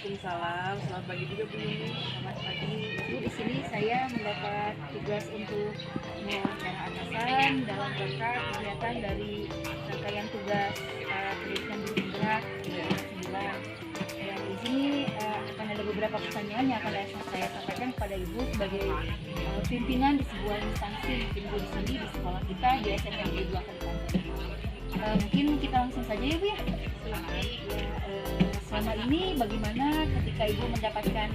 Waalaikumsalam. Selamat pagi juga Bu Yuni. Selamat pagi, Ibu. Di sini saya mendapat tugas untuk mewawancara atasan dalam rangka kegiatan dari rangkaian tugas pendidikan guru penggerak 2009. Dan di sini akan ada beberapa pertanyaan yang akan saya sampaikan kepada Ibu sebagai pimpinan di sebuah instansi Ibu di sini di sekolah kita di SMP Negeri 2 Kabupaten. Mungkin kita langsung saja ya Bu ya. Selama ini bagaimana ketika Ibu mendapatkan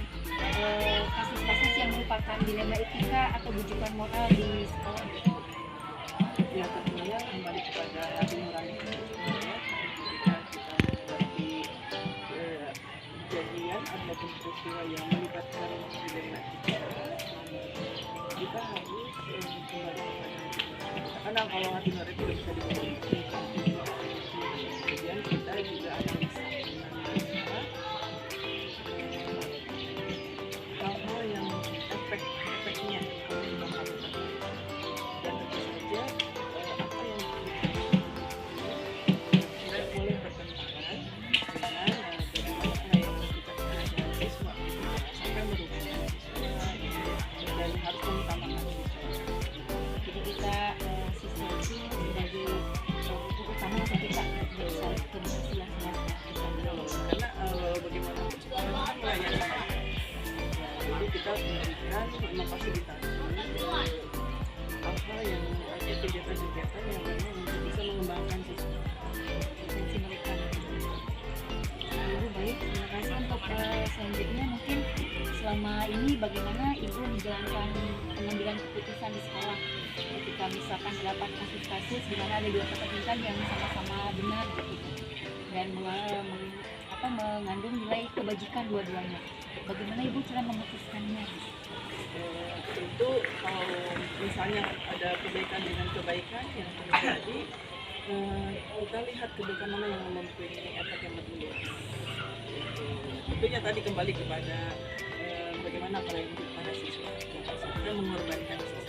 kasus-kasus yang merupakan dilema etika atau bujukan moral di sekolah? Ya tentunya kembali kepada hati nurani ketika kita menghadapi kejadian ataupun peristiwa yang melibatkan dilema etika, kita harus kembali kepada karena kalau hati nurani tidak bisa dikontrol, kemudian kita juga analisa hal-hal yang efeknya kalau kita melakukan dan tentu saja apa yang tidak boleh bertentangan dengan bagaimana kita terhadap siswa sampai merugikan siswa dan harus mengutamakan siswa. Jadi kita siswa itu sebagai utama untuk kita bisa karena bagaimanapun sekolah kan melayani. Jadi kita memberikan memfasilitasi hal-hal yang ada kegiatan-kegiatan yang memang untuk bisa mengembangkan siswa potensi mereka. Ibu baik, terima kasih untuk selanjutnya mungkin selama ini bagaimana Ibu menjalankan pengambilan keputusan di sekolah ketika misalkan terdapat kasus-kasus di mana ada dua kepentingan yang sama-sama benar gitu dan mengandung nilai kebajikan dua-duanya. Bagaimana Ibu cara memutuskannya? Tentu kalau misalnya ada kebaikan dengan kebaikan yang terjadi, kita lihat kebaikan mana yang mempunyai efek yang lebih luas. Tentunya tadi kembali kepada bagaimana peran para siswa, kita mengorbankan siswa.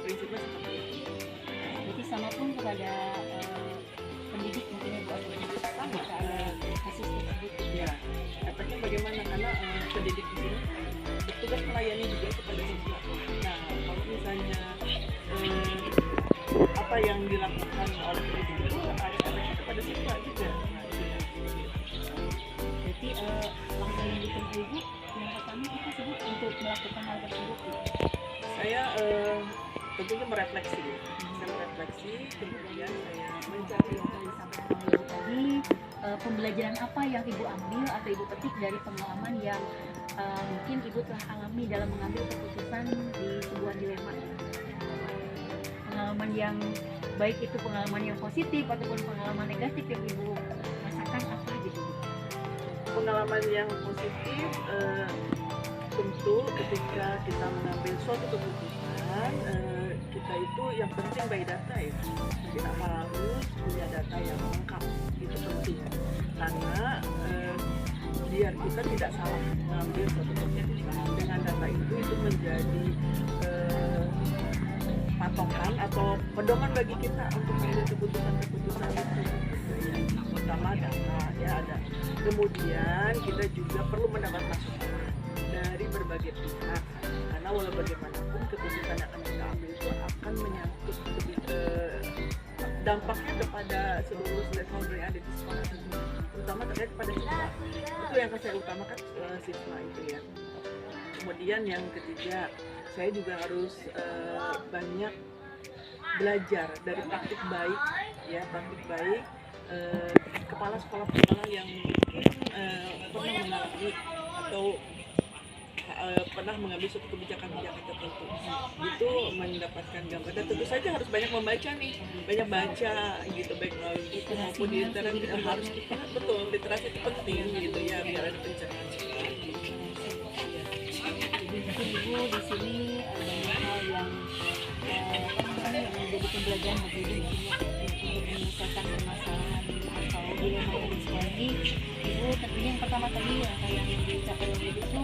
Prinsipnya seperti itu. Jadi sama pun kepada pendidik mungkin ya buat Sama kasus tersebut. ya, efeknya bagaimana karena pendidik di sini bertugas melayani juga kepada siswa. Nah, kalau misalnya apa yang dilakukan oleh pendidik itu ada efeknya kepada siswa juga. Nah, Berarti langkah yang ditempuh Ibu yang pertama apa sih Bu untuk melakukan hal tersebut? saya tentunya merefleksi, kemudian saya mencari Yang tadi disampaikan oleh Ibu tadi, pembelajaran apa yang Ibu ambil atau Ibu petik dari pengalaman yang mungkin Ibu telah alami dalam mengambil keputusan di sebuah dilema? Pengalaman yang baik itu pengalaman yang positif ataupun pengalaman negatif yang Ibu rasakan apa gitu? pengalaman yang positif. Tentu ketika kita mengambil suatu keputusan, kita itu yang penting by data ya, kita harus punya data yang lengkap, itu penting karena biar kita tidak salah mengambil suatu keputusan. Dengan data itu menjadi patokan atau pedoman bagi kita untuk mengambil keputusan itu. Yang pertama data ya ada, kemudian kita juga perlu mendapat masukan dari berbagai pihak karena walau bagaimanapun keputusan yang akan kita ambil itu akan menyangkut dampaknya kepada seluruh stakeholder yang ada di sekolah, terutama terkait kepada siswa. Itu yang saya utamakan, siswa itu ya. Kemudian yang ketiga, saya juga harus banyak belajar dari praktik baik ya, kepala sekolah yang mungkin pernah mengalami atau pernah mengambil suatu kebijakan-kebijakan tertentu, itu mendapatkan gambar. Dan tentu saja harus banyak membaca nih, banyak baca gitu, baik melalui buku maupun di internet. Harus kita betul, literasi itu penting gitu ya, biar ada pencerahan. Jadi mungkin Ibu di sini banyak hal yang menjadi pembelajaran bagi Ibu untuk menyelesaikan permasalahan atau dilema yang di sekolah ini. Ibu tentunya yang pertama tadi yang dicapai oleh Ibu itu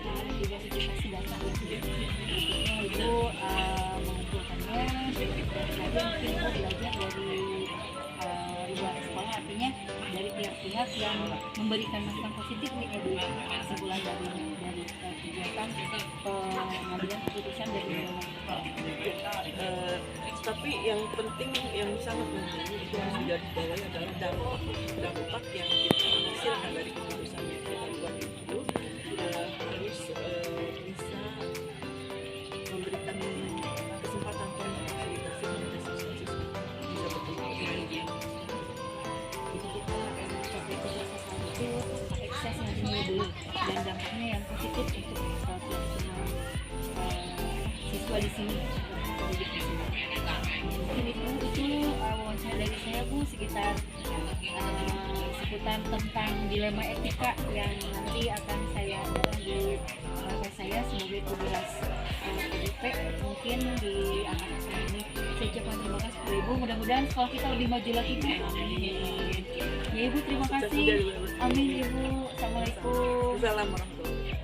mengidentifikasi data yang Ibu mengumpulkannya dan kemudian mungkin Ibu belajar dari luar sekolah, artinya dari pihak-pihak yang memberikan masukan positif nih Ibu kesimpulan dari kegiatan pengambilan keputusan dari Tapi yang penting, yang sangat penting itu harus digarisbawahi adalah dampak yang kita hasilkan dari keputusan yang kita buat itu harus bisa memberikan kesempatan fasilitasi kepada siswa-siswa bisa berkembang dengan dia. jadi kita akan mencapai tugas itu ekses yang ini dulu dan dampaknya yang positif untuk pelaksanaan siswa di sini pendidik di sini. Mungkin itu wawancara dari saya Bu sekitar seputar tentang dilema etika yang nanti akan saya dorong di kelas saya sebagai tugas PDP mungkin di angkatan ini. Saya ucapkan terima kasih kepada Ibu, mudah-mudahan sekolah kita lebih maju lagi Bu. Ya Ibu, terima kasih. Amin Ibu. Assalamualaikum. Assalamualaikum warahmatullahi wabarakatuh.